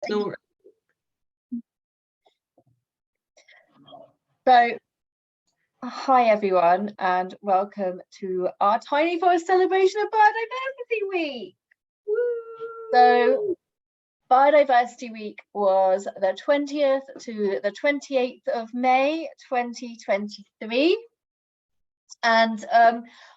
No. So, hi everyone, and welcome to our Tiny Forest celebration of Biodiversity Week. Woo! So, Biodiversity Week was the 20th to the 28th of May 2023, and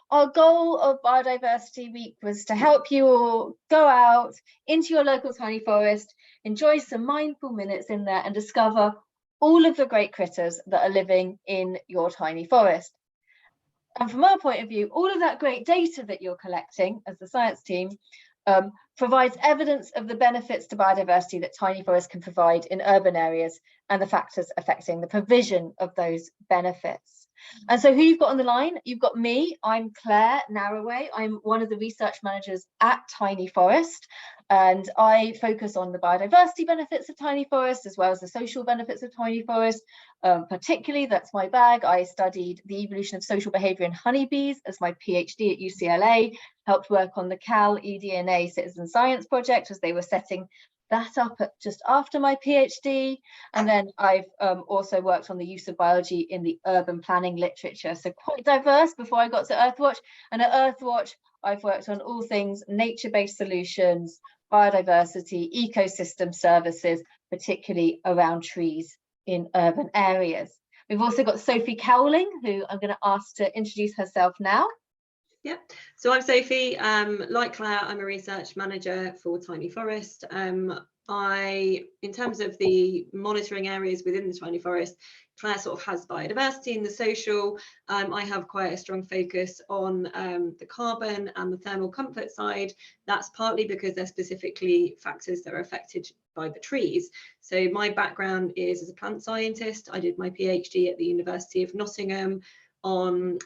our goal of Biodiversity Week was to help you all go out into your local tiny forest, enjoy some mindful minutes in there and discover all of the great critters that are living in your tiny forest. And from our point of view, all of that great data that you're collecting as the science team provides evidence of the benefits to biodiversity that tiny forests can provide in urban areas and the factors affecting the provision of those benefits. And so who you've got on the line? You've got me. I'm Claire Narroway. I'm one of the research managers at Tiny Forest, and I focus on the biodiversity benefits of tiny forests as well as the social benefits of tiny forests. Particularly, that's my bag. I studied the evolution of social behaviour in honeybees as my PhD at UCLA, helped work on the Cal eDNA Citizen Science Project as they were setting that up just after my PhD, and then I've also worked on the use of biology in the urban planning literature, so quite diverse before I got to Earthwatch. And at Earthwatch I've worked on all things nature-based solutions, biodiversity, ecosystem services, particularly around trees in urban areas. We've also got Sophie Cowling, who I'm going to ask to introduce herself now. Yeah, so I'm Sophie. Like Claire, I'm a research manager for Tiny Forest. In terms of the monitoring areas within the Tiny Forest, Claire sort of has biodiversity and the social. I have quite a strong focus on the carbon and the thermal comfort side. That's partly because they're specifically factors that are affected by the trees. So my background is as a plant scientist. I did my PhD at the University of Nottingham on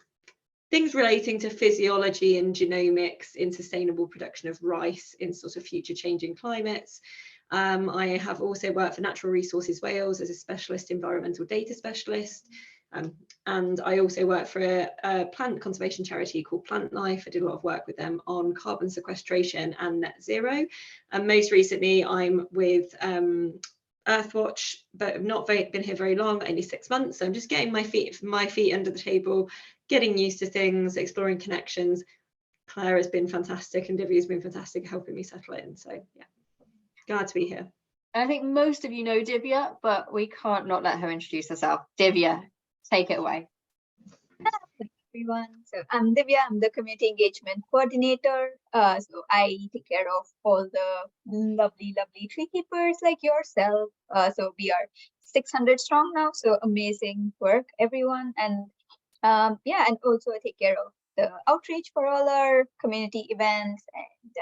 things relating to physiology and genomics in sustainable production of rice in sort of future changing climates. I have also worked for Natural Resources Wales as a specialist environmental data specialist. And I also work for a plant conservation charity called Plant Life. I did a lot of work with them on carbon sequestration and net zero. And most recently, I'm with Earthwatch, but I've not been here very long, only 6 months. So I'm just getting my feet under the table, getting used to things, exploring connections. Claire has been fantastic and Divya has been fantastic helping me settle in. So yeah, glad to be here. I think most of you know Divya, but we can't not let her introduce herself. Divya, take it away. Hello everyone. So I'm Divya, I'm the community engagement coordinator. So I take care of all the lovely tree keepers like yourself. So we are 600 strong now, so amazing work, everyone. And yeah, and also I take care of the outreach for all our community events and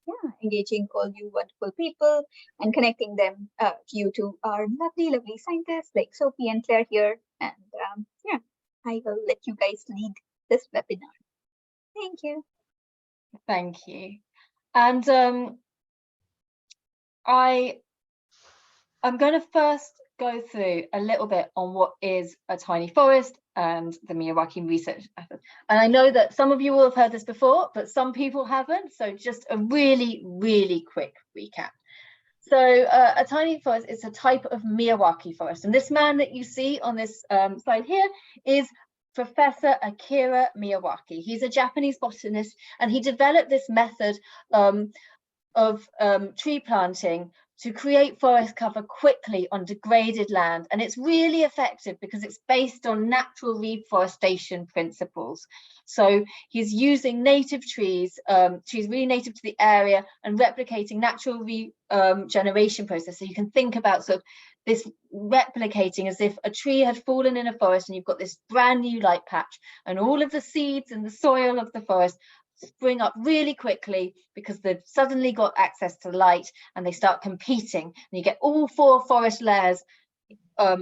yeah, engaging all you wonderful people and connecting them you to our lovely scientists like Sophie and Claire here. And yeah, I will let you guys lead this webinar. Thank you. Thank you. And I'm going to first go through a little bit on what is a tiny forest and the Miyawaki research effort. And I know that some of you will have heard this before, but some people haven't. So just a really quick recap. So a tiny forest is a type of Miyawaki forest. And this man that you see on this slide here is Professor Akira Miyawaki. He's a Japanese botanist, and he developed this method of tree planting to create forest cover quickly on degraded land. And it's really effective because it's based on natural reforestation principles. So he's using native trees really native to the area, and replicating natural regeneration process. So you can think about sort of this replicating as if a tree had fallen in a forest and you've got this brand new light patch, and all of the seeds and the soil of the forest spring up really quickly because they've suddenly got access to light, and they start competing, and you get all 4 forest layers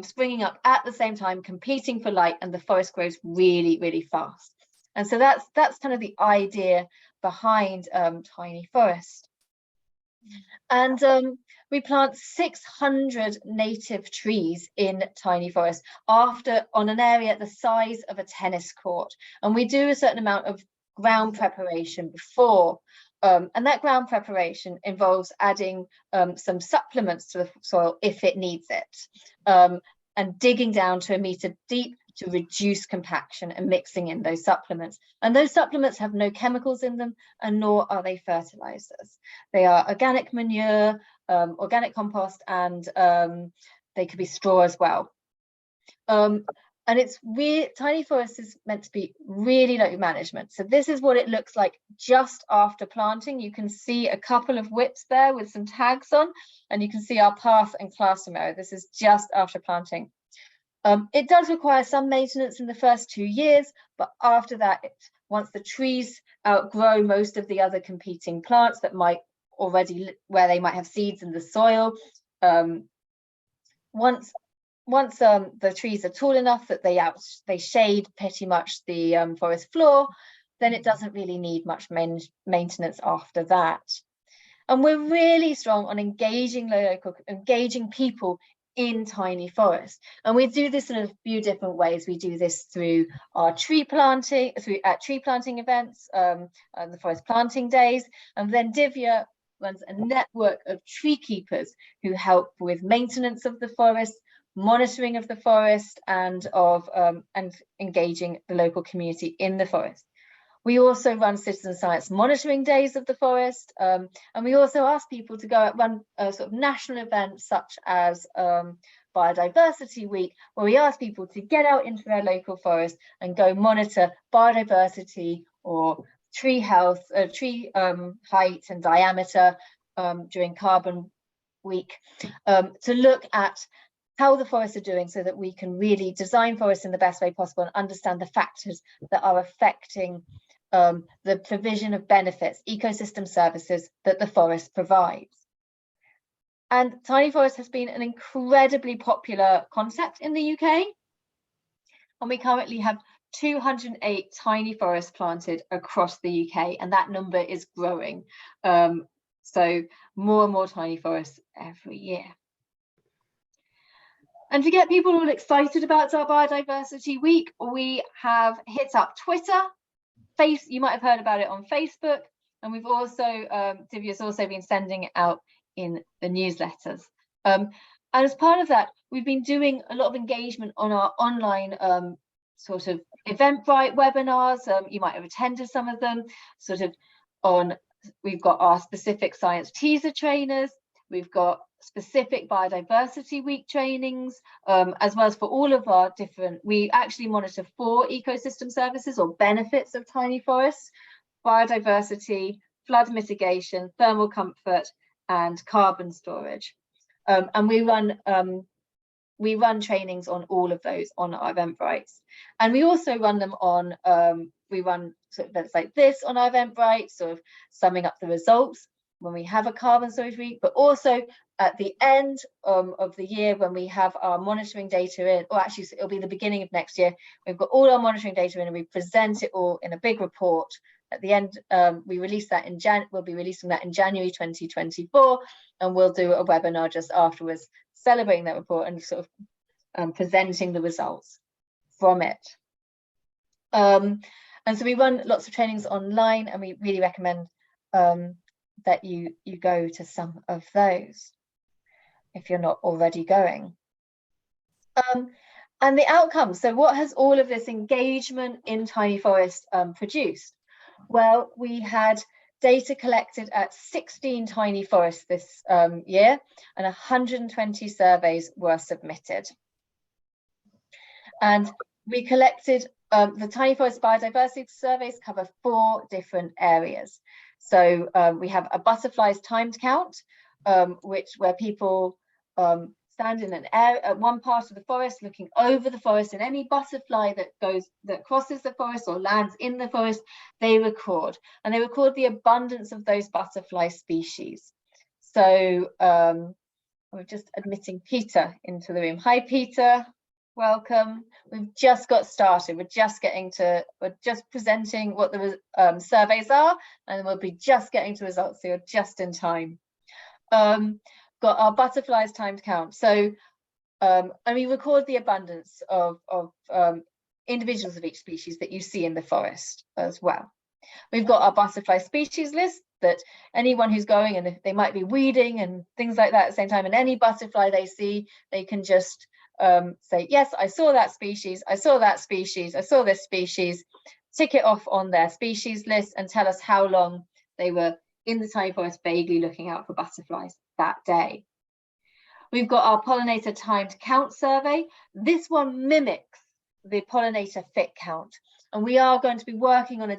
springing up at the same time, competing for light, and the forest grows really fast. And so that's kind of the idea behind tiny forest. And we plant 600 native trees in tiny forest on an area the size of a tennis court, and we do a certain amount of ground preparation before And that ground preparation involves adding some supplements to the soil if it needs it, and digging down to 1 meter deep to reduce compaction and mixing in those supplements. And those supplements have no chemicals in them, and nor are they fertilizers. They are organic manure, organic compost, and they could be straw as well. And it's tiny forest is meant to be really low management. So this is what it looks like just after planting. You can see a couple of whips there with some tags on, and you can see our path and classroom area. This is just after planting. It does require some maintenance in the first 2 years, but after that, once the trees outgrow most of the other competing plants that might already, where they might have seeds in the soil, once the trees are tall enough that they shade pretty much the forest floor, then it doesn't really need much maintenance after that. And we're really strong on engaging people in tiny forests, and we do this in a few different ways. We do this through our tree planting events, the forest planting days, and then Divya runs a network of tree keepers who help with maintenance of the forest, monitoring of the forest, and engaging the local community in the forest. We also run citizen science monitoring days of the forest, and we also ask people to go run sort of national events such as Biodiversity Week, where we ask people to get out into their local forest and go monitor biodiversity or tree health, tree height and diameter during Carbon Week, to look at how the forests are doing so that we can really design forests in the best way possible and understand the factors that are affecting the provision of benefits, ecosystem services that the forest provides. And tiny forest has been an incredibly popular concept in the UK. And we currently have 208 tiny forests planted across the UK, and that number is growing. So more and more tiny forests every year. And to get people all excited about our Biodiversity Week, we have hit up Twitter. You might have heard about it on Facebook, and we've also, Divya's also been sending it out in the newsletters. And as part of that, we've been doing a lot of engagement on our online sort of Eventbrite webinars. You might have attended some of them. We've got our specific science teaser trainers. We've got specific Biodiversity Week trainings, as well as for all of our different, we actually monitor 4 ecosystem services or benefits of tiny forests: biodiversity, flood mitigation, thermal comfort, and carbon storage. And we run trainings on all of those on our Eventbrites. And we also run them on, we run sort of events like this on our Eventbrite, sort of summing up the results when we have a carbon storage week, but also at the end of the year when we have our monitoring data in, or actually it'll be the beginning of next year, we've got all our monitoring data in and we present it all in a big report. At the end, we release that in we'll be releasing that in January 2024, and we'll do a webinar just afterwards celebrating that report and sort of presenting the results from it. And so we run lots of trainings online, and we really recommend that you go to some of those if you're not already going. And the outcomes. So what has all of this engagement in tiny forest produced? Well, we had data collected at 16 tiny forests this year, and 120 surveys were submitted. And we collected, the tiny forest biodiversity surveys cover 4 different areas. So we have a butterflies timed count, where people stand in one part of the forest looking over the forest, and any butterfly that crosses the forest or lands in the forest, they record, and they record the abundance of those butterfly species. So we're just admitting Peter into the room. Hi Peter, welcome. We've just got started. We're just presenting what the surveys are, and we'll be just getting to results, so you're just in time. Got our butterflies timed count. So, and we record the abundance of individuals of each species that you see in the forest as well. We've got our butterfly species list that anyone who's going, and they might be weeding and things like that at the same time, and any butterfly they see, they can just say, yes, I saw that species, I saw that species, I saw this species, tick it off on their species list and tell us how long they were in the tiny forest vaguely looking out for butterflies that day. We've got our pollinator timed count survey. This one mimics the pollinator fit count, and we are going to be working on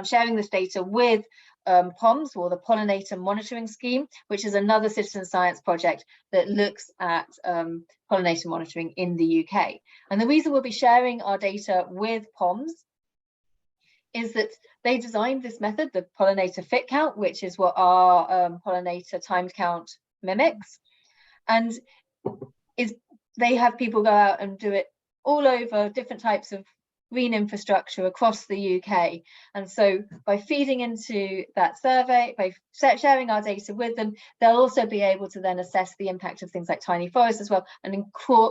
sharing this data with POMS, or the Pollinator Monitoring Scheme, which is another citizen science project that looks at pollinator monitoring in the UK. And the reason we'll be sharing our data with POMS is that they designed this method, the pollinator fit count, which is what our pollinator timed count mimics, and they have people go out and do it all over different types of green infrastructure across the UK. And so by feeding into that survey, by sharing our data with them, they'll also be able to then assess the impact of things like tiny forests as well, and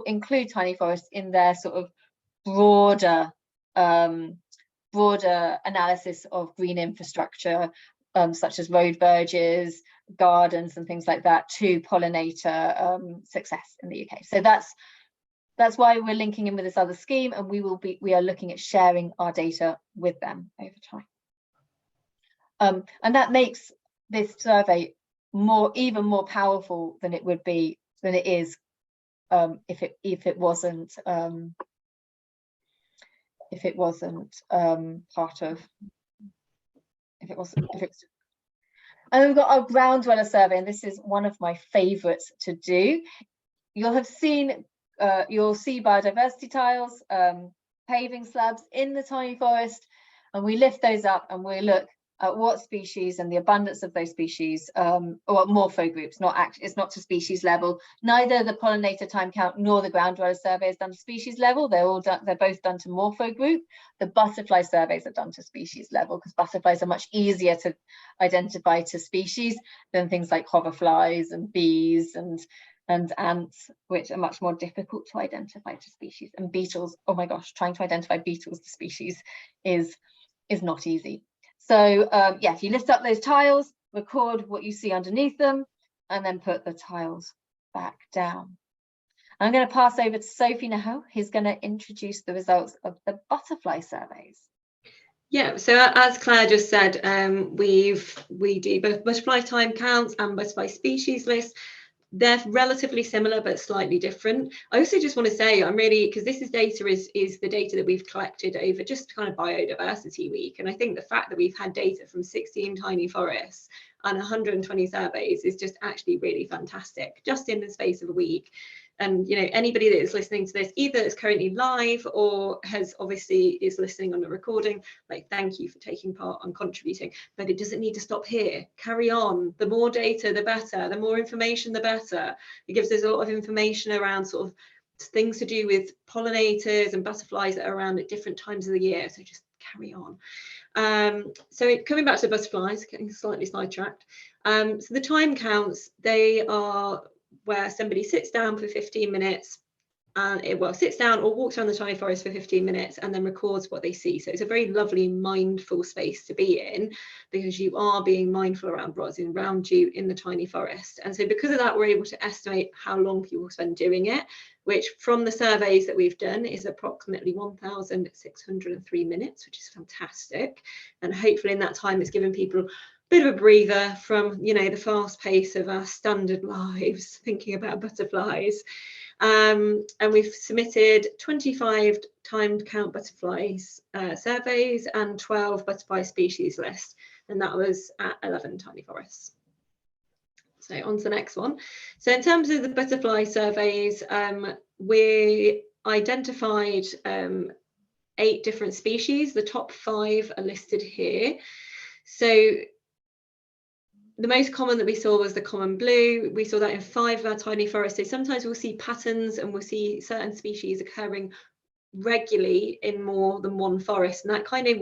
include tiny forests in their sort of broader analysis of green infrastructure, such as road verges, gardens and things like that, to pollinator success in the UK. So that's why we're linking in with this other scheme, and we are looking at sharing our data with them over time. And that makes this survey even more powerful than it is if it wasn't part of. And we've got our ground dweller survey, and this is one of my favorites to do. You'll see biodiversity tiles, paving slabs in the tiny forest, and we lift those up and we look at what species and the abundance of those species, or morpho groups. It's not to species level. Neither the pollinator time count nor the ground dweller survey is done to species level. They're both done to morpho group. The butterfly surveys are done to species level, because butterflies are much easier to identify to species than things like hoverflies and bees and ants, which are much more difficult to identify to species. And beetles, oh my gosh, trying to identify beetles to species is not easy. So yes, you lift up those tiles, record what you see underneath them, and then put the tiles back down. I'm going to pass over to Sophie now, who's going to introduce the results of the butterfly surveys. Yeah, so as Claire just said, we do both butterfly time counts and butterfly species lists. They're relatively similar but slightly different. I also just want to say, I'm really, because this is the data that we've collected over just kind of Biodiversity Week, and I think the fact that we've had data from 16 tiny forests and 120 surveys is just actually really fantastic, just in the space of a week. And anybody that is listening to this, either is currently live or is listening on a recording, thank you for taking part and contributing. But it doesn't need to stop here. Carry on. The more data, the better. The more information, the better. It gives us a lot of information around sort of things to do with pollinators and butterflies that are around at different times of the year. So just carry on. So coming back to the butterflies, getting slightly sidetracked. So the time counts, they are where somebody sits down for 15 minutes and sits down or walks around the tiny forest for 15 minutes and then records what they see. So it's a very lovely mindful space to be in, because you are being mindful around what's around you in the tiny forest. And so because of that, we're able to estimate how long people spend doing it, which from the surveys that we've done is approximately 1,603 minutes, which is fantastic. And hopefully in that time it's given people bit of a breather from the fast pace of our standard lives thinking about butterflies. And we've submitted 25 timed count butterflies surveys and 12 butterfly species lists, and that was at 11 tiny forests. So on to the next one. So in terms of the butterfly surveys, we identified 8 different species. The top 5 are listed here. So the most common that we saw was the common blue. We saw that in 5 of our tiny forests. So sometimes we'll see patterns and we'll see certain species occurring regularly in more than one forest, and that kind of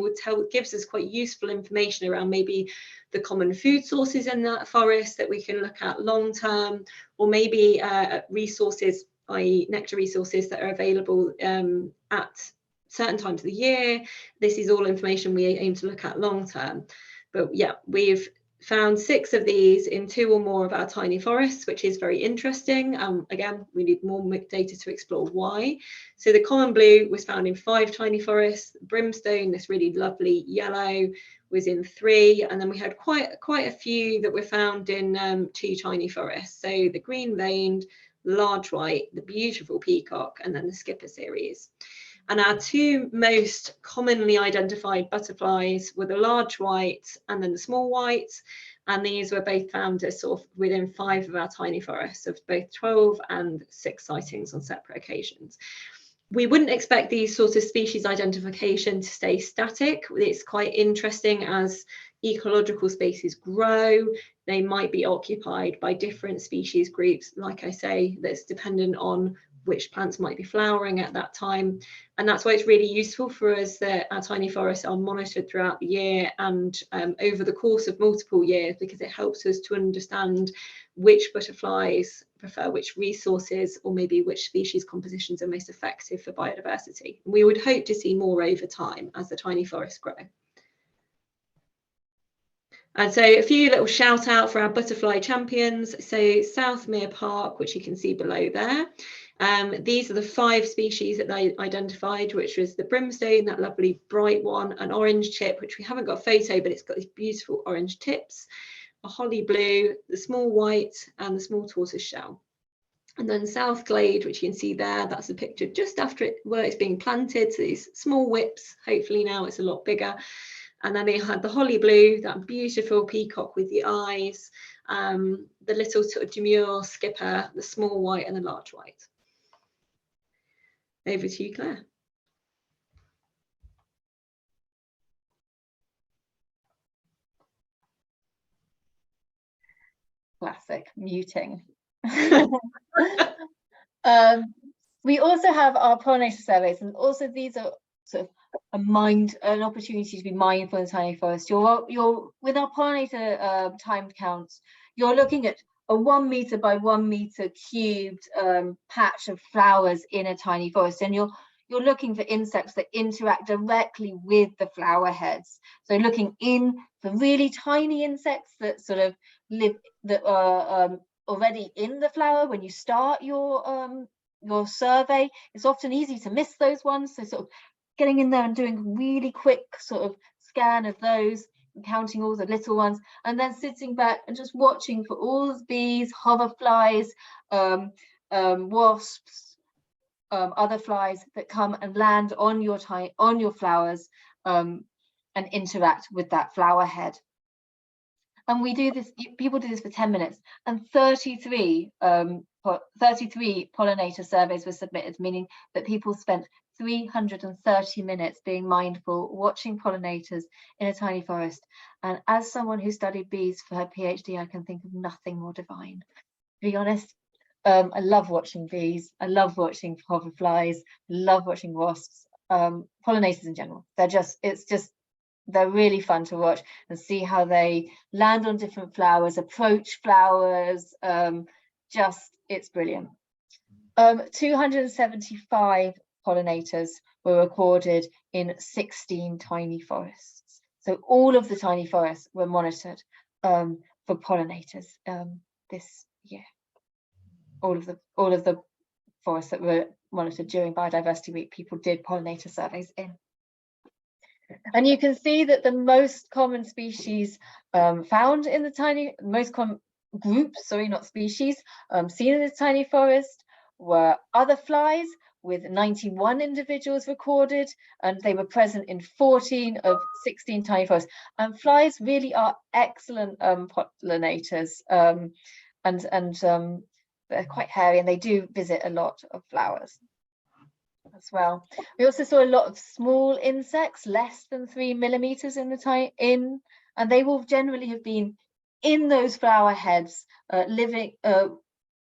gives us quite useful information around maybe the common food sources in that forest that we can look at long term, or maybe resources, i.e. nectar resources that are available at certain times of the year. This is all information we aim to look at long term. But yeah, we've found 6 of these in 2 or more of our tiny forests, which is very interesting. Again, we need more data to explore why. So the common blue was found in 5 tiny forests. Brimstone, this really lovely yellow, was in 3, and then we had quite a few that were found in 2 tiny forests. So the green veined, large white, the beautiful peacock, and then the skipper series. And our 2 most commonly identified butterflies were the large white and then the small white. And these were both found as sort of within 5 of our tiny forests, of both 12 and 6 sightings on separate occasions. We wouldn't expect these sorts of species identification to stay static. It's quite interesting as ecological spaces grow, they might be occupied by different species groups, like I say, that's dependent on which plants might be flowering at that time. And that's why it's really useful for us that our tiny forests are monitored throughout the year and over the course of multiple years, because it helps us to understand which butterflies prefer which resources, or maybe which species compositions are most effective for biodiversity. We would hope to see more over time as the tiny forests grow. And so a few little shout out for our butterfly champions. So Southmere Park, which you can see below there. These are the 5 species that they identified, which was the brimstone, that lovely bright one, an orange chip, which we haven't got a photo, but it's got these beautiful orange tips, a holly blue, the small white, and the small tortoise shell. And then South Glade, which you can see there, that's a picture just after where it's being planted. So these small whips, hopefully now it's a lot bigger. And then they had the holly blue, that beautiful peacock with the eyes, the little sort of demure skipper, the small white and the large white. Over to you, Claire. Classic muting. We also have our pollinator surveys, and also these are sort of an opportunity to be mindful in the tiny forest. You're with our pollinator time counts, you're looking at a 1 meter by 1 meter cubed patch of flowers in a tiny forest, and you're looking for insects that interact directly with the flower heads. So looking in for really tiny insects that sort of live, that are already in the flower when you start your survey. It's often easy to miss those ones, so sort of getting in there and doing a really quick sort of scan of those, and counting all the little ones, and then sitting back and just watching for all the bees, hoverflies, wasps, other flies that come and land on your flowers and interact with that flower head. And we do this, people do this for 10 minutes, and 33 pollinator surveys were submitted, meaning that people spent 330 minutes being mindful, watching pollinators in a tiny forest. And as someone who studied bees for her PhD, I can think of nothing more divine. To be honest, I love watching bees, I love watching hoverflies, I love watching wasps, pollinators in general. They're really fun to watch and see how they land on different flowers, approach flowers. It's brilliant. 275 pollinators were recorded in 16 tiny forests. So all of the tiny forests were monitored for pollinators this year. All of the forests that were monitored during Biodiversity Week, people did pollinator surveys in. And you can see that the most common species found in the most common groups, sorry, not species, seen in the tiny forest were other flies, with 91 individuals recorded, and they were present in 14 of 16 tiny forests. And flies really are excellent pollinators, and they're quite hairy, and they do visit a lot of flowers as well. We also saw a lot of small insects, less than 3 millimeters in the and they will generally have been in those flower heads, living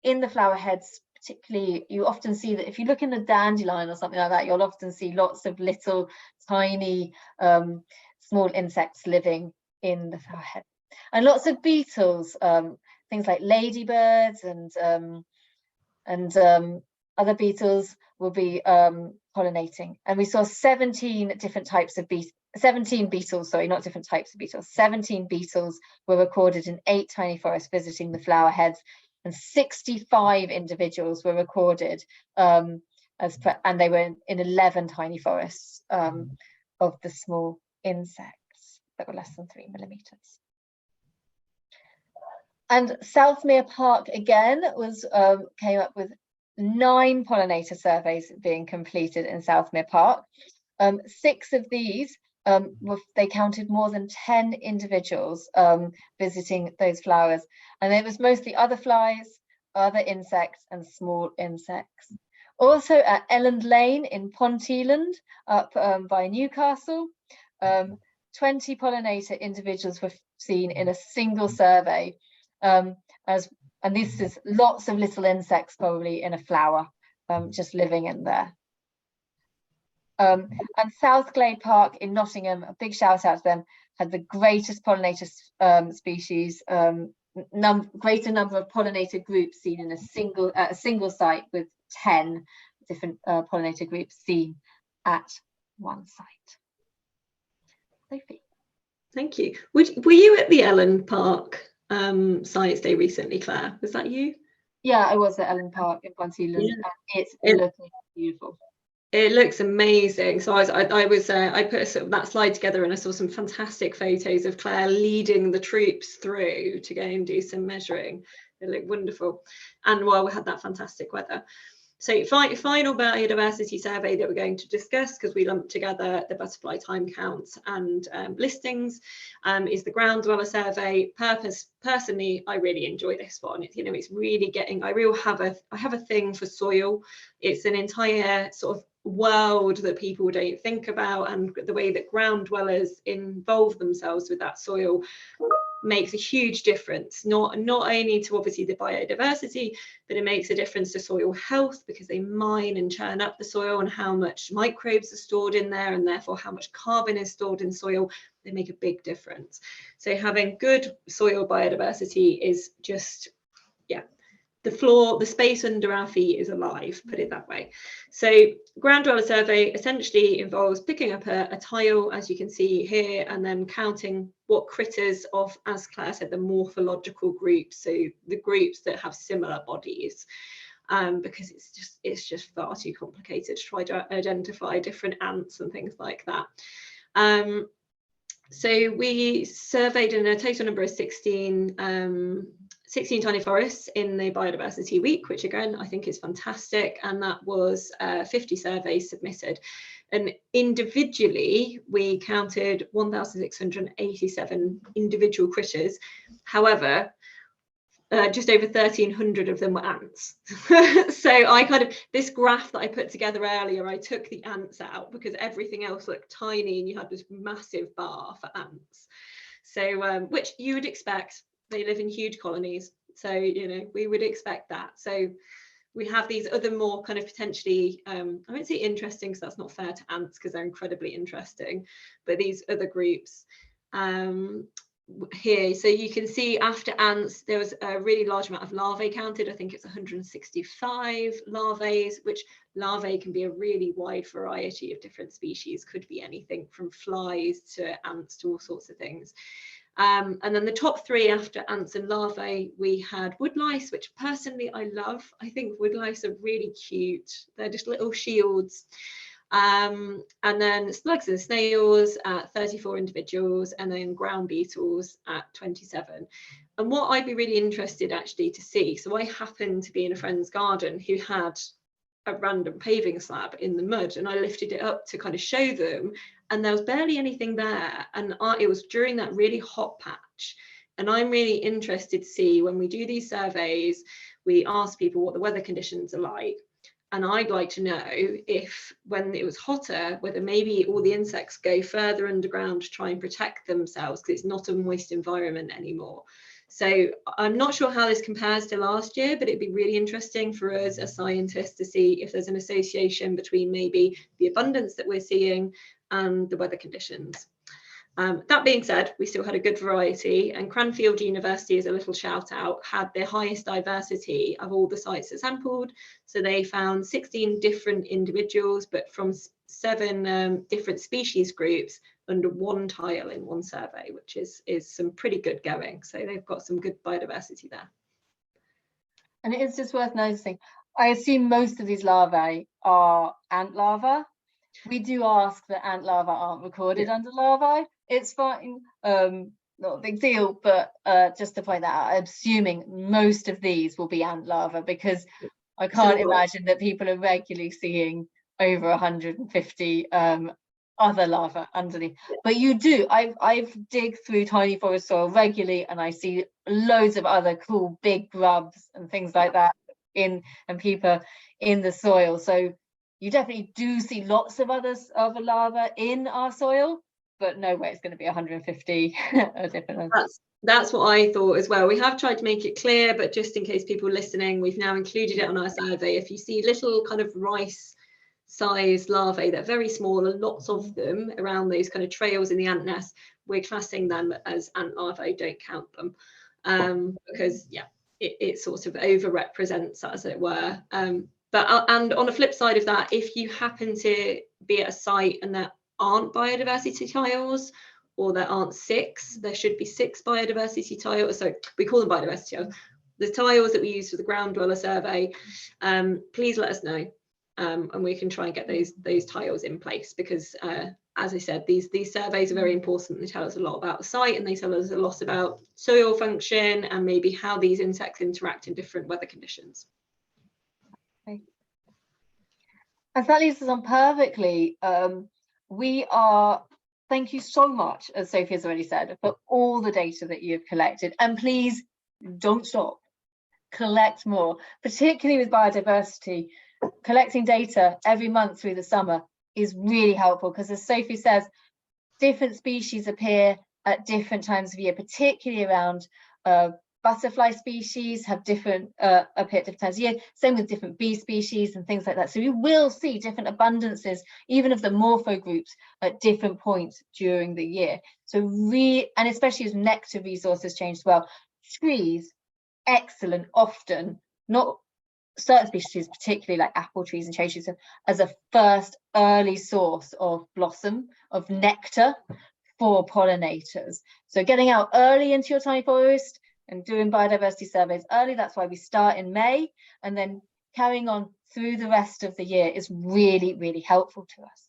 in the flower heads. Particularly, you often see that if you look in a dandelion or something like that, you'll often see lots of little tiny small insects living in the flower head, and lots of beetles, things like ladybirds and other beetles will be pollinating. And we saw 17 different types of beetles, 17 beetles, sorry, not different types of beetles, 17 beetles were recorded in 8 tiny forests visiting the flower heads, and 65 individuals were recorded and they were in 11 tiny forests of the small insects that were less than 3 millimeters. And Southmere Park again was came up with 9 pollinator surveys being completed in Southmere Park. 6 of these they counted more than 10 individuals visiting those flowers, and it was mostly other flies, other insects, and small insects. Also at Elland Lane in Ponteland, up by Newcastle, 20 pollinator individuals were seen in a single survey, and this is lots of little insects probably in a flower, just living in there. And Southglade Park in Nottingham, a big shout out to them, had the greatest pollinator species, greater number of pollinator groups seen in a single site, with 10 different pollinator groups seen at one site. Sophie. Thank you. Were you at the Elland Park Science Day recently, Claire? Was that you? Yeah, I was at Elland Park in Ponteland, and it's looking beautiful. It looks amazing. So I put that slide together, and I saw some fantastic photos of Claire leading the troops through to go and do some measuring. It looked wonderful, and while we had that fantastic weather. So final biodiversity survey that we're going to discuss, because we lumped together the butterfly time counts and listings, is the ground dweller survey. Personally, I really enjoy this one. It's really getting. I have a thing for soil. It's an entire sort of world that people don't think about, and the way that ground dwellers involve themselves with that soil makes a huge difference, not only to obviously the biodiversity, but it makes a difference to soil health, because they mine and churn up the soil, and how much microbes are stored in there, and therefore how much carbon is stored in soil. They make a big difference. So having good soil biodiversity is just, the space under our feet is alive, put it that way. So ground dweller survey essentially involves picking up a tile, as you can see here, and then counting what critters of, as Claire said, the morphological groups, so the groups that have similar bodies, because it's just far too complicated to try to identify different ants and things like that. So we surveyed in a total number of 16 tiny forests in the Biodiversity Week, which again I think is fantastic, and that was 50 surveys submitted. And individually we counted 1,687 individual critters. However, just over 1,300 of them were ants. So this graph that I put together earlier, I took the ants out because everything else looked tiny, and you had this massive bar for ants. So which you would expect. They live in huge colonies, so we would expect that. So we have these other more kind of potentially, I won't say interesting, because that's not fair to ants, because they're incredibly interesting, but these other groups here. So you can see after ants there was a really large amount of larvae counted. I think it's 165 larvae, which larvae can be a really wide variety of different species, could be anything from flies to ants to all sorts of things. And then the top 3 after ants and larvae, we had woodlice, which personally I love. I think woodlice are really cute. They're just little shields. And then slugs and snails at 34 individuals, and then ground beetles at 27. And what I'd be really interested actually to see, so I happened to be in a friend's garden who had a random paving slab in the mud, and I lifted it up to kind of show them, and there was barely anything there, and it was during that really hot patch. And I'm really interested to see, when we do these surveys, we ask people what the weather conditions are like, and I'd like to know if, when it was hotter, whether maybe all the insects go further underground to try and protect themselves, because it's not a moist environment anymore. So I'm not sure how this compares to last year, but it'd be really interesting for us as scientists to see if there's an association between maybe the abundance that we're seeing and the weather conditions. That being said, we still had a good variety, and Cranfield University, as a little shout out, had the highest diversity of all the sites that sampled. So they found 16 different individuals, but from 7 different species groups under one tile in one survey, which is some pretty good going. So they've got some good biodiversity there. And it is just worth noticing, I assume most of these larvae are ant larvae. We do ask that ant larvae aren't recorded under larvae. It's fine, not a big deal, but just to point that out, I'm assuming most of these will be ant larvae, because I can't imagine that people are regularly seeing over 150 other larvae underneath. But you do, I've dig through tiny forest soil regularly, and I see loads of other cool big grubs and things like that and people in the soil. So you definitely do see lots of other larvae in our soil, but no way it's going to be 150 different. That's what I thought as well. We have tried to make it clear, but just in case people are listening, we've now included it on our survey. If you see little kind of rice sized larvae that are very small and lots of them around those kind of trails in the ant nest, we're classing them as ant larvae, don't count them, because yeah, it sort of over represents, as it were. But and on the flip side of that, if you happen to be at a site and there aren't biodiversity tiles, or there aren't 6, there should be 6 biodiversity tiles. So we call them biodiversity tiles. The tiles that we use for the ground dweller survey, please let us know, and we can try and get those tiles in place, because as I said, these surveys are very important. They tell us a lot about the site, and they tell us a lot about soil function and maybe how these insects interact in different weather conditions. Okay. And that leads us on perfectly. Thank you so much, as Sophie has already said, for all the data that you've collected, and please don't stop, collect more, particularly with biodiversity. Collecting data every month through the summer is really helpful, because as Sophie says, different species appear at different times of year, particularly around butterfly species have different appear at different times of year, same with different bee species and things like that. So you will see different abundances, even of the morpho groups, at different points during the year. So and especially as nectar resources change as well. Trees, excellent, often, not certain species, particularly like apple trees and cherry trees, as a first early source of blossom, of nectar for pollinators. So getting out early into your tiny forest and doing biodiversity surveys early, that's why we start in May, and then carrying on through the rest of the year is really, really helpful to us.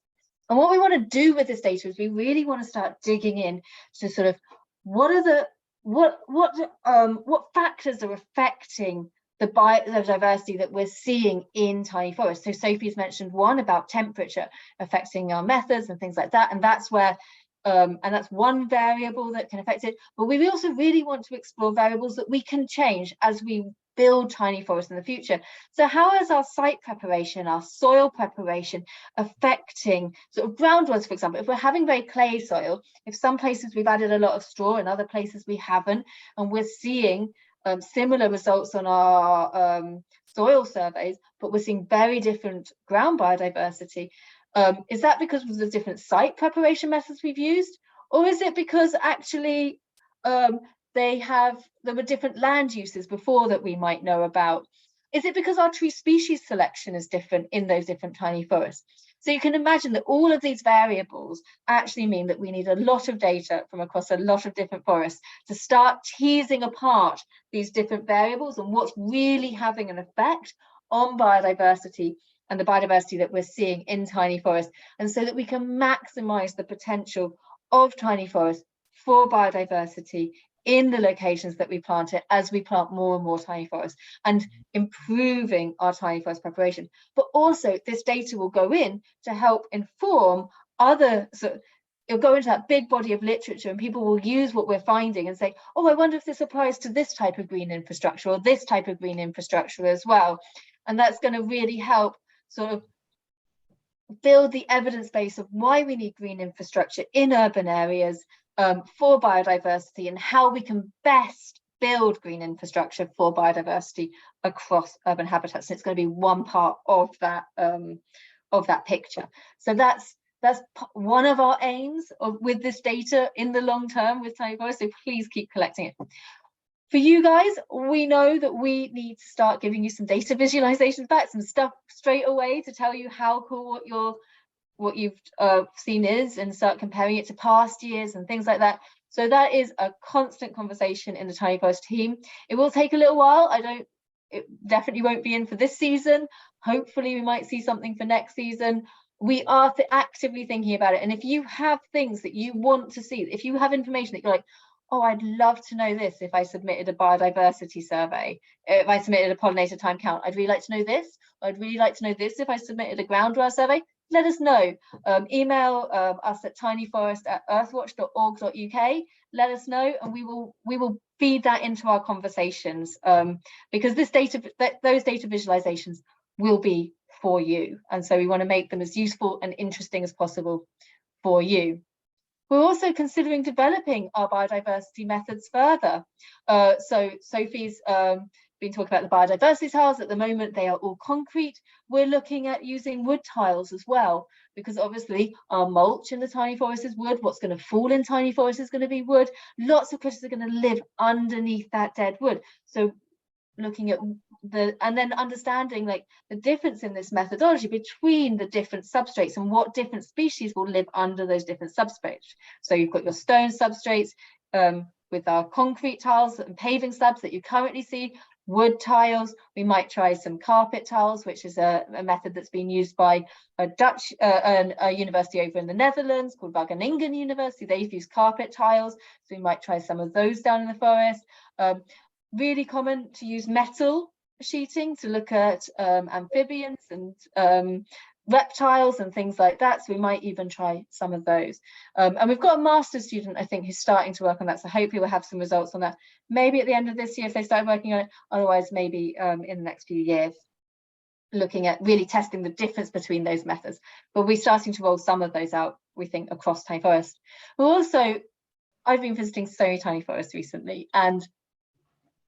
And what we want to do with this data is we really want to start digging in to sort of what factors are affecting the biodiversity that we're seeing in tiny forests. So Sophie's mentioned one about temperature affecting our methods and things like that, and that's where and that's one variable that can affect it. But we also really want to explore variables that we can change as we build tiny forests in the future. So how is our site preparation, our soil preparation affecting sort of groundworks, for example? If we're having very clay soil, if some places we've added a lot of straw and other places we haven't, and we're seeing similar results on our soil surveys, but we're seeing very different ground biodiversity, is that because of the different site preparation methods we've used, or is it because actually there were different land uses before that we might know about? Is it because our tree species selection is different in those different tiny forests? So you can imagine that all of these variables actually mean that we need a lot of data from across a lot of different forests to start teasing apart these different variables and what's really having an effect on biodiversity and the biodiversity that we're seeing in tiny forests, and so that we can maximize the potential of tiny forests for biodiversity in the locations that we plant it, as we plant more and more tiny forests, and improving our tiny forest preparation. But also this data will go in to help inform other, so it'll go into that big body of literature, and people will use what we're finding and say, oh, I wonder if this applies to this type of green infrastructure or this type of green infrastructure as well. And that's going to really help sort of build the evidence base of why we need green infrastructure in urban areas for biodiversity, and how we can best build green infrastructure for biodiversity across urban habitats. And it's going to be one part of that picture. So that's that's one of our aims with this data in the long term with tiny forests, so please keep collecting it. For you guys, we know that we need to start giving you some data visualizations back, some stuff straight away to tell you how cool what you've seen is, and start comparing it to past years and things like that. So that is a constant conversation in the Tiny Forest team. It will take a little while. It definitely won't be in for this season. Hopefully we might see something for next season. We are actively thinking about it. And if you have things that you want to see, if you have information that you're like, oh, I'd love to know this if I submitted a biodiversity survey, if I submitted a pollinator time count, I'd really like to know this. I'd really like to know this if I submitted a groundwater survey. Let us know. Email us at tinyforest@earthwatch.org.uk. Let us know, and we will feed that into our conversations, because those data visualizations will be for you, and so we want to make them as useful and interesting as possible for you. We're also considering developing our biodiversity methods further. So Sophie's been talking about the biodiversity tiles. At the moment, they are all concrete. We're looking at using wood tiles as well, because obviously our mulch in the tiny forest is wood. What's going to fall in tiny forest is going to be wood. Lots of critters are going to live underneath that dead wood. So looking at and then understanding like the difference in this methodology between the different substrates and what different species will live under those different substrates. So you've got your stone substrates with our concrete tiles and paving slabs that you currently see, wood tiles. We might try some carpet tiles, which is a method that's been used by a Dutch a university over in the Netherlands called Wageningen University. They've used carpet tiles, so we might try some of those down in the forest. Really common to use metal sheeting to look at amphibians and reptiles and things like that, so we might even try some of those. And we've got a master's student, I think, who's starting to work on that, so hopefully we'll have some results on that maybe at the end of this year if they start working on it, otherwise maybe in the next few years, looking at really testing the difference between those methods. But we're starting to roll some of those out, we think, across tiny forest. We're also, I've been visiting so many tiny forests recently, and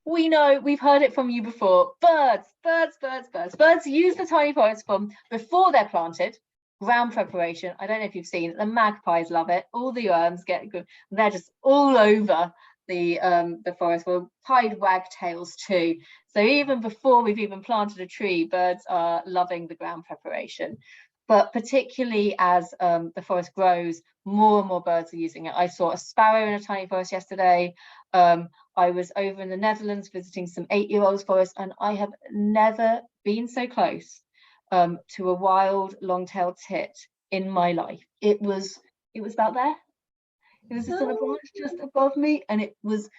we know, we've heard it from you before, birds use the tiny forest from before they're planted, ground preparation. I don't know if you've seen it, the magpies love it, all the get good, they're just all over the forest. Well, pied wagtails too. So even before we've even planted a tree, birds are loving the ground preparation. But particularly as the forest grows, more and more birds are using it. I saw a sparrow in a tiny forest yesterday. I was over in the Netherlands visiting some 8-year-olds forest, and I have never been so close to a wild long-tailed tit in my life. It was about there. It was just on a branch just above me, and it was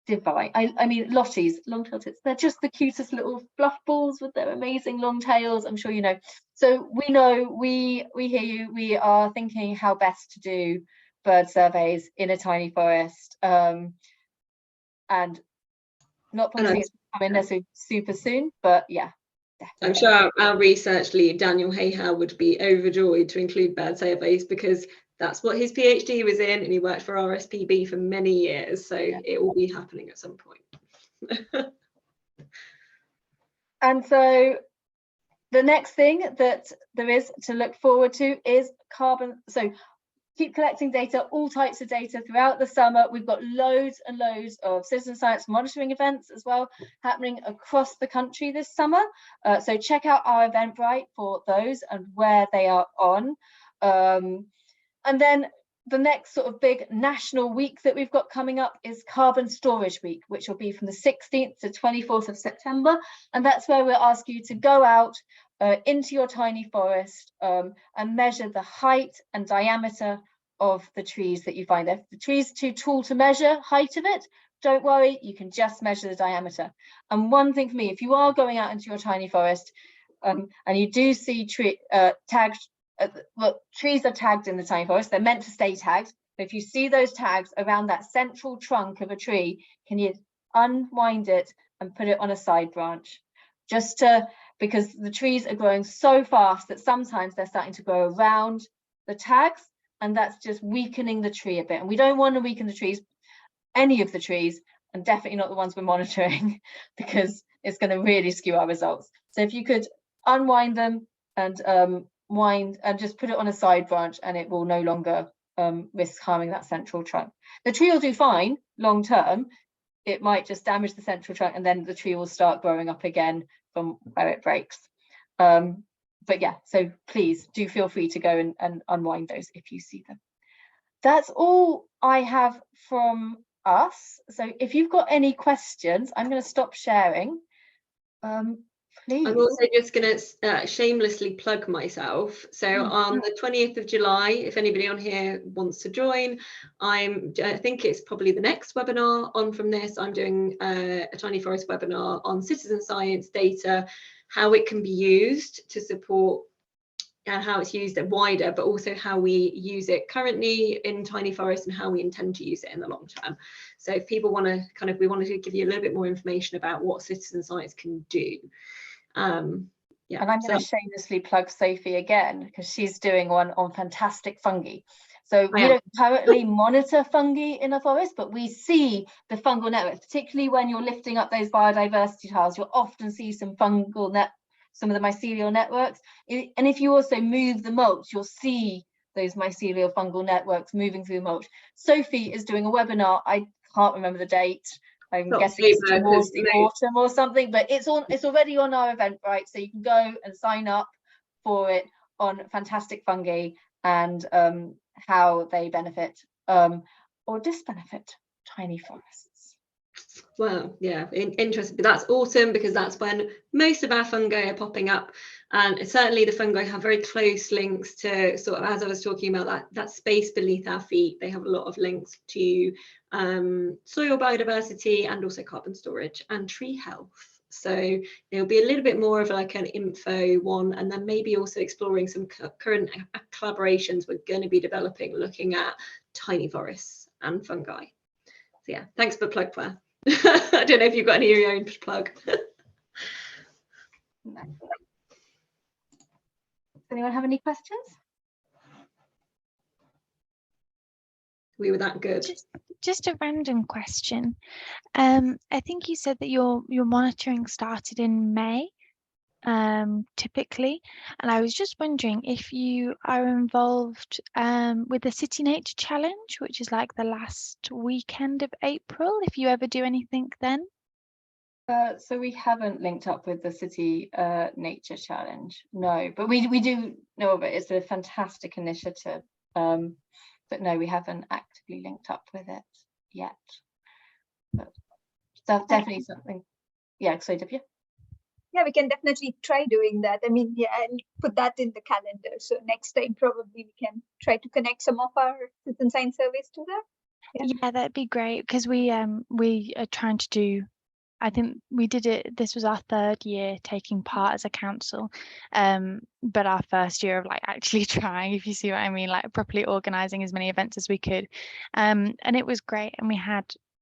divine. I mean, Lottie's long-tailed tits, they're just the cutest little fluff balls with their amazing long tails. I'm sure you know. So we know, we hear you. We are thinking how best to do bird surveys in a tiny forest, and not promising it's coming there super soon, but yeah, definitely. I'm sure our research lead Daniel Hayhow would be overjoyed to include bird surveys, because that's what his PhD was in, and he worked for RSPB for many years, so yeah, it will be happening at some point. And so the next thing that there is to look forward to is carbon. So keep collecting data, all types of data throughout the summer. We've got loads and loads of citizen science monitoring events as well happening across the country this summer. So check out our Eventbrite for those and where they are on. And then the next sort of big national week that we've got coming up is Carbon Storage Week, which will be from the 16th to 24th of September. And that's where we'll ask you to go out into your tiny forest and measure the height and diameter of the trees that you find. If the tree's too tall to measure height of it, don't worry, you can just measure the diameter. And one thing for me, if you are going out into your tiny forest and you do see tagged, well, trees are tagged in the tiny forest, they're meant to stay tagged, but if you see those tags around that central trunk of a tree, can you unwind it and put it on a side branch? Just to, because the trees are growing so fast that sometimes they're starting to grow around the tags, and that's just weakening the tree a bit. And we don't want to weaken the trees, any of the trees, and definitely not the ones we're monitoring, because it's going to really skew our results. So if you could unwind them and wind and just put it on a side branch, and it will no longer risk harming that central trunk. The tree will do fine long term. It might just damage the central trunk, and then the tree will start growing up again from where it breaks. But yeah, so please do feel free to go and unwind those if you see them. That's all I have from us. So if you've got any questions, I'm going to stop sharing. Please. I'm also just going to shamelessly plug myself. So on the 20th of July, if anybody on here wants to join, I think it's probably the next webinar on from this. I'm doing a Tiny Forest webinar on citizen science data, how it can be used to support and how it's used wider, but also how we use it currently in Tiny Forest and how we intend to use it in the long term. So if people want to we wanted to give you a little bit more information about what citizen science can do. Yeah, and I'm going to shamelessly plug Sophie again, because she's doing one on fantastic fungi. So we don't currently monitor fungi in a forest, but we see the fungal networks, particularly when you're lifting up those biodiversity tiles. You'll often see some fungal some of the mycelial networks. And if you also move the mulch, you'll see those mycelial fungal networks moving through mulch. Sophie is doing a webinar. I can't remember the date. I'm guessing it's towards the autumn or something, but it's already on our Eventbrite, so you can go and sign up for it on fantastic fungi and how they benefit or disbenefit tiny forests. Well, yeah, interesting. But that's autumn, because that's when most of our fungi are popping up, and certainly the fungi have very close links to, sort of, as I was talking about, that space beneath our feet. They have a lot of links to soil biodiversity and also carbon storage and tree health. So there'll be a little bit more of like an info one, and then maybe also exploring some current collaborations we're going to be developing, looking at tiny forests and fungi. So yeah, thanks for plug, Claire. I don't know if you've got any of your own plug. No. Does anyone have any questions? We were that good. Just a random question. I think you said that your monitoring started in May, typically, and I was just wondering if you are involved with the City Nature Challenge, which is like the last weekend of April, if you ever do anything then. So we haven't linked up with the City Nature Challenge, no, but we do know of it. It's a fantastic initiative, but no, we haven't actively linked up with it yet. But that's definitely something. Yeah, so Divya. Yeah, we can definitely try doing that. I mean, yeah, I'll put that in the calendar. So next time, probably we can try to connect some of our citizen science surveys to that. Yeah, that'd be great, because we are trying to do, I think we did it, this was our third year taking part as a council, but our first year of like actually trying, if you see what I mean, like properly organising as many events as we could, and it was great, and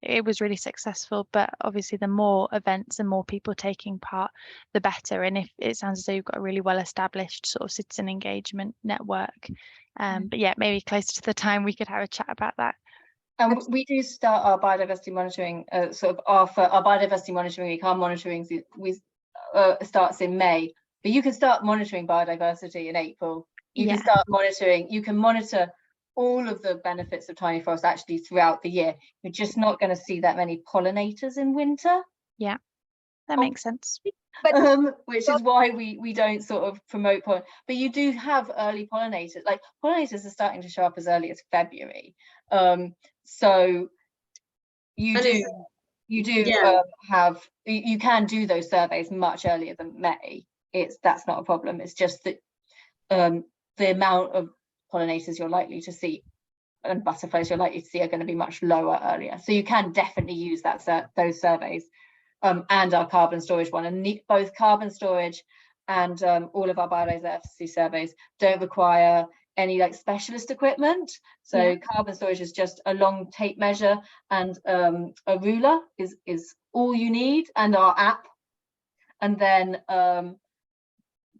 it was really successful. But obviously the more events and more people taking part, the better. And if it sounds as though you've got a really well established sort of citizen engagement network, but yeah, maybe closer to the time we could have a chat about that. And we do start our biodiversity monitoring, sort of our biodiversity monitoring week. Our monitoring starts in May, but you can start monitoring biodiversity in April. You can start monitoring. You can monitor all of the benefits of tiny forests actually throughout the year. You're just not going to see that many pollinators in winter. Yeah, that makes sense. Which is why we don't sort of promote pollen. But you do have early pollinators. Like pollinators are starting to show up as early as February. So you can do those surveys much earlier than May. That's not a problem. It's just that the amount of pollinators you're likely to see and butterflies you're likely to see are going to be much lower earlier. So you can definitely use those surveys and our carbon storage one. And both carbon storage and all of our biodiversity surveys don't require any like specialist equipment. So carbon storage is just a long tape measure and a ruler is all you need, and our app. And then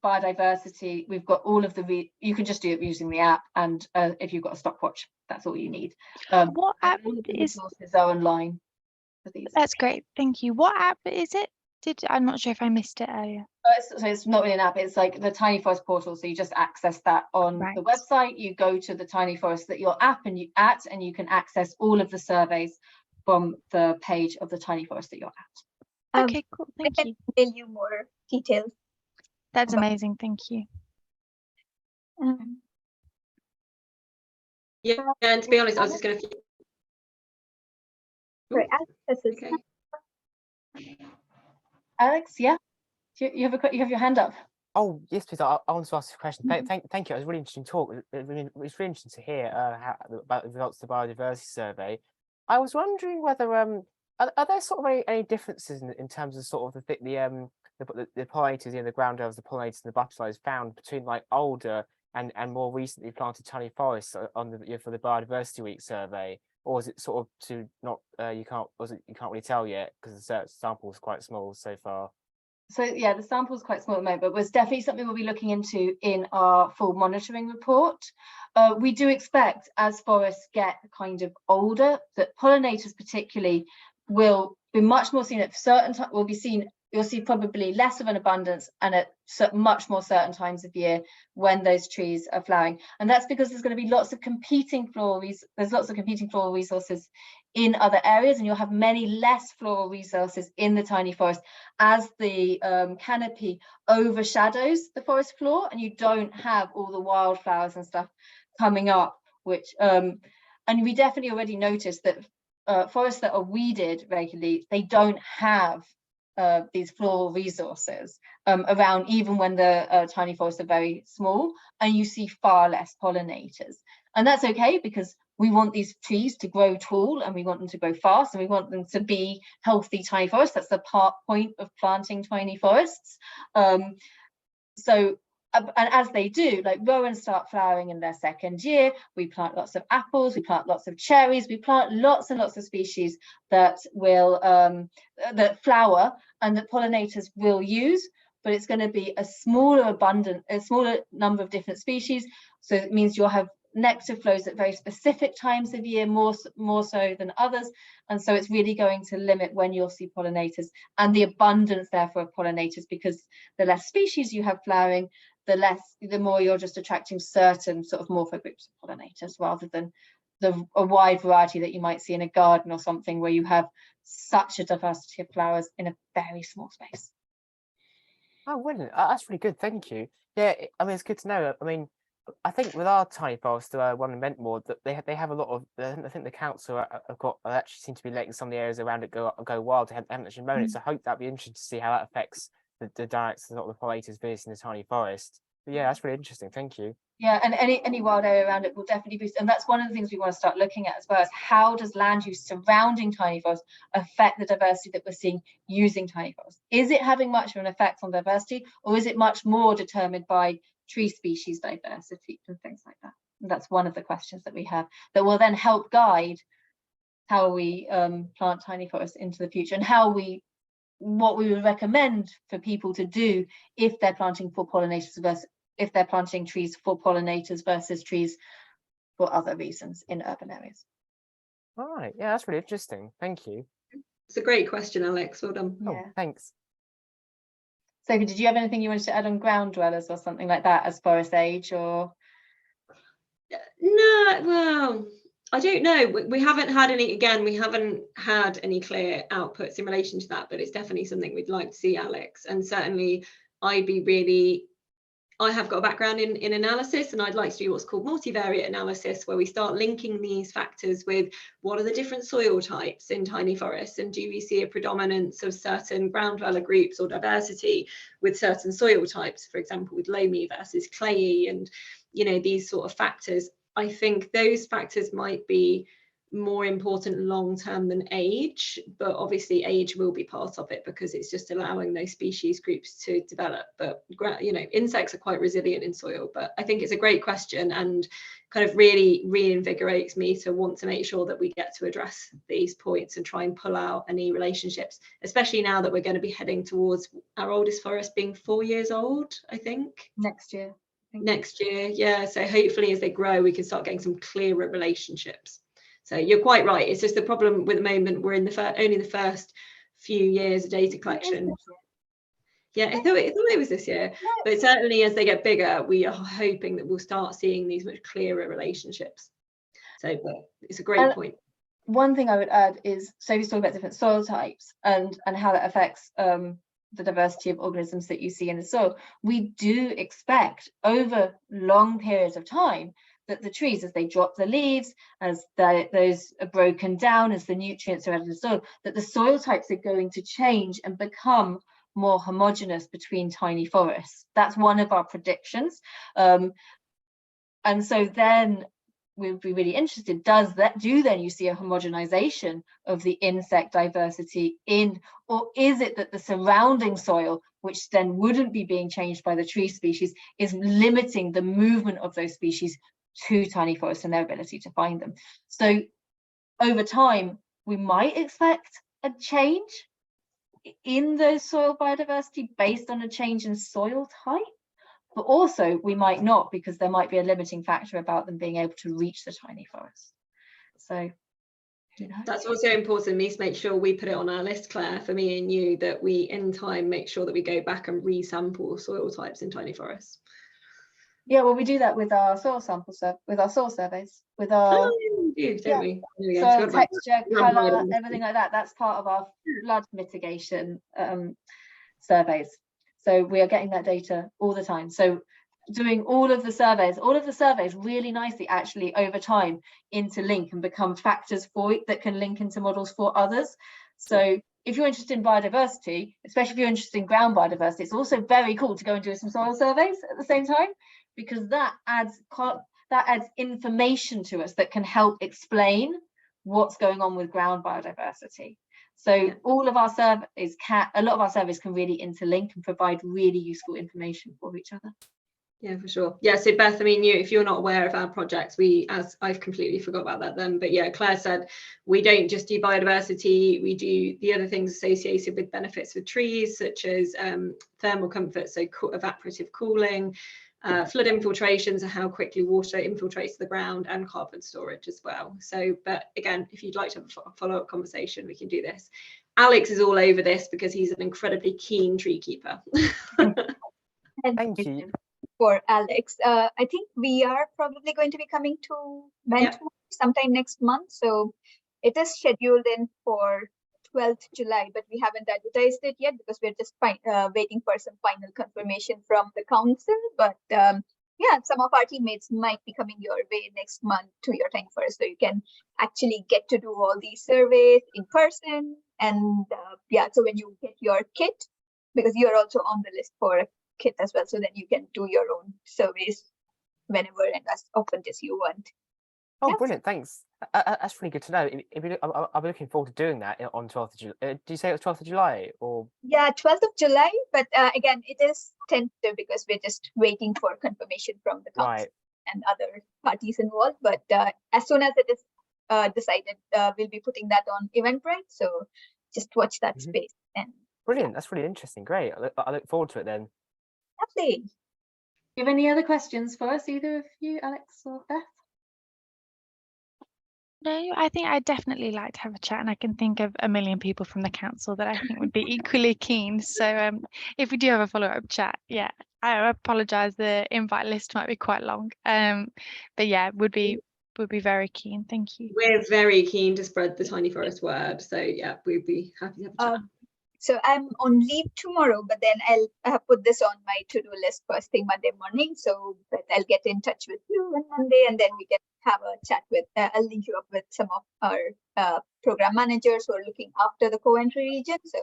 biodiversity, we've got all of you can just do it using the app, and if you've got a stopwatch, that's all you need. What app all of the resources are online for these. That's great, thank you. What app is it? I'm not sure if I missed it earlier. So it's not really an app, it's like the Tiny Forest portal. So you just access that on Right. the website. You go to the Tiny Forest that you're and you can access all of the surveys from the page of the Tiny Forest that you're at. Okay, cool. Thank I you. can tell you more details. That's about- amazing. Thank you. Yeah, and to be honest, I was just going to. Sorry, Alex, Okay. Alex, yeah, you have your hand up. Oh, yes, please. I want to ask a question. Thank you. It was a really interesting talk. It's really interesting to hear about the results of the biodiversity survey. I was wondering whether are there sort of any differences in terms of sort of the pollinators, the ground dwellers, the pollinators, and the butterflies found between like older and more recently planted tiny forests on the for the Biodiversity Week survey, or is it sort of to not you can't really tell yet because the sample is quite small so far? So yeah, the sample is quite small at the moment, but was definitely something we'll be looking into in our full monitoring report. We do expect as forests get kind of older that pollinators particularly will be much more seen at certain times. You'll see probably less of an abundance and at much more certain times of year when those trees are flowering. And that's because there's going to be lots of competing floral resources in other areas, and you'll have many less floral resources in the tiny forest as the canopy overshadows the forest floor, and you don't have all the wildflowers and stuff coming up, which and we definitely already noticed that forests that are weeded regularly, they don't have these floral resources around, even when the tiny forests are very small, and you see far less pollinators. And that's okay, because we want these trees to grow tall and we want them to grow fast and we want them to be healthy tiny forests. That's the point of planting tiny forests. And as they do, like rowans start flowering in their second year, we plant lots of apples, we plant lots of cherries, we plant lots and lots of species that will that flower and that pollinators will use, but it's going to be a smaller number of different species. So it means you'll have nectar flows at very specific times of year, more so than others, and so it's really going to limit when you'll see pollinators and the abundance therefore of pollinators, because the less species you have flowering, the more you're just attracting certain sort of morphogroups of pollinators, rather than a wide variety that you might see in a garden or something where you have such a diversity of flowers in a very small space. Oh, brilliant. That's really good. Thank you. Yeah, I mean, it's good to know. I mean, I think with our tiny forest, one in Mentmore, that they have a lot of. I think the council actually seem to be letting some of the areas around it go wild. They haven't actually mown it, so I hope that'd be interesting to see how that affects the dynamics of the pollinators visiting the tiny forest. But yeah, that's really interesting. Thank you. Yeah, and any wild area around it will definitely boost, and that's one of the things we want to start looking at as well, as how does land use surrounding tiny forests affect the diversity that we're seeing using tiny forests? Is it having much of an effect on diversity, or is it much more determined by tree species diversity and things like that? And that's one of the questions that we have that will then help guide how we plant tiny forests into the future, and what we would recommend for people to do if they're planting for pollinators versus if they're planting trees for pollinators versus trees for other reasons in urban areas. All right. Yeah, that's really interesting. Thank you. It's a great question, Alex. Well done. Yeah. Oh, thanks. So did you have anything you wanted to add on ground dwellers or something like that as forest age, or? No, well, I don't know. We haven't had any, again, we haven't had any clear outputs in relation to that, but it's definitely something we'd like to see, Alex. And certainly I have got a background in analysis, and I'd like to do what's called multivariate analysis, where we start linking these factors with what are the different soil types in tiny forests, and do we see a predominance of certain ground dweller groups or diversity with certain soil types, for example, with loamy versus clayey, and these sort of factors. I think those factors might be more important long term than age, but obviously age will be part of it because it's just allowing those species groups to develop. But insects are quite resilient in soil. But I think it's a great question, and kind of really reinvigorates me to want to make sure that we get to address these points and try and pull out any relationships, especially now that we're going to be heading towards our oldest forest being 4 years old, I think. Next year. Yeah. So hopefully as they grow, we can start getting some clearer relationships. So you're quite right. It's just the problem with the moment we're in only the first few years of data collection. Yeah, I thought it was this year, but certainly as they get bigger, we are hoping that we'll start seeing these much clearer relationships. So but it's a great point. One thing I would add is, Sophie's talking about different soil types and how that affects the diversity of organisms that you see in the soil. We do expect over long periods of time that the trees, as they drop the leaves, as those are broken down, as the nutrients are added to the soil, that the soil types are going to change and become more homogeneous between tiny forests. That's one of our predictions. And so then we'd be really interested, do then you see a homogenization of the insect diversity or is it that the surrounding soil, which then wouldn't be being changed by the tree species, is limiting the movement of those species to tiny forests and their ability to find them? So over time, we might expect a change in the soil biodiversity based on a change in soil type, but also we might not, because there might be a limiting factor about them being able to reach the tiny forest. So who knows? That's also important, me, to make sure we put it on our list, Claire, for me and you, that we in time make sure that we go back and resample soil types in tiny forests. Yeah, well, we do that with our soil sample with our soil surveys, with our soil texture, colour, everything like that. That's part of our flood mitigation surveys. So we are getting that data all the time. So doing all of the surveys really nicely actually over time interlink and become factors for it that can link into models for others. So if you're interested in biodiversity, especially if you're interested in ground biodiversity, it's also very cool to go and do some soil surveys at the same time, because that adds information to us that can help explain what's going on with ground biodiversity. So all of our surveys a lot of our surveys can really interlink and provide really useful information for each other. Yeah, for sure. Yeah, so Beth, I mean, if you're not aware of our projects, as I've completely forgot about that then, but yeah, Claire said, we don't just do biodiversity, we do the other things associated with benefits with trees, such as thermal comfort, so evaporative cooling, flood infiltration, so how quickly water infiltrates the ground, and carbon storage as well. So, but again, if you'd like to have a follow-up conversation, we can do this. Alex is all over this because he's an incredibly keen tree keeper. Thank you. For Alex, I think we are probably going to be coming to Mentor sometime next month. So it is scheduled in for 12th July, but we haven't advertised it yet because we're just waiting for some final confirmation from the council. But yeah, some of our teammates might be coming your way next month to your time first, so you can actually get to do all these surveys in person. And yeah, so when you get your kit, because you're also on the list for a kit as well, so then you can do your own surveys whenever and as often as you want. Oh, brilliant, thanks. That's really good to know. I'll be looking forward to doing that on 12th of July. Did you say it was 12th of July? Or yeah, 12th of July, but again, it is tentative because we're just waiting for confirmation from the council and other parties involved. But as soon as it is decided, we'll be putting that on Eventbrite, so just watch that space. And brilliant, that's really interesting. Great, I look forward to it then. Lovely. Do you have any other questions for us, either of you, Alex or Beth? No, I think I'd definitely like to have a chat, and I can think of a million people from the council that I think would be equally keen. So if we do have a follow-up chat, yeah, I apologise, the invite list might be quite long. But yeah, would be very keen. Thank you. We're very keen to spread the tiny forest word. So yeah, we'd be happy to have a chat. So I'm on leave tomorrow, but then I'll put this on my to-do list first thing Monday morning. So that I'll get in touch with you on Monday, and then we can have a chat with, I'll link you up with some of our program managers who are looking after the Coventry region. So,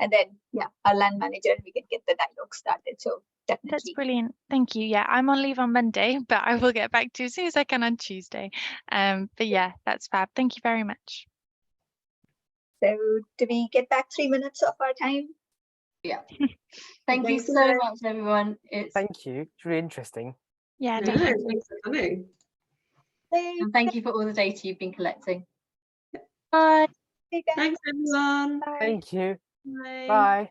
and then, yeah, our land manager, we can get the dialogue started. So definitely. That's brilliant. Thank you. Yeah, I'm on leave on Monday, but I will get back to you as soon as I can on Tuesday. But yeah, that's fab. Thank you very much. So do we get back 3 minutes of our time? Yeah. Thank you so much, everyone. Thank you. It's really interesting. Yeah, definitely. Thanks for coming. And thank you for all the data you've been collecting. Bye. Thanks, everyone. Bye. Thank you. Bye. Bye.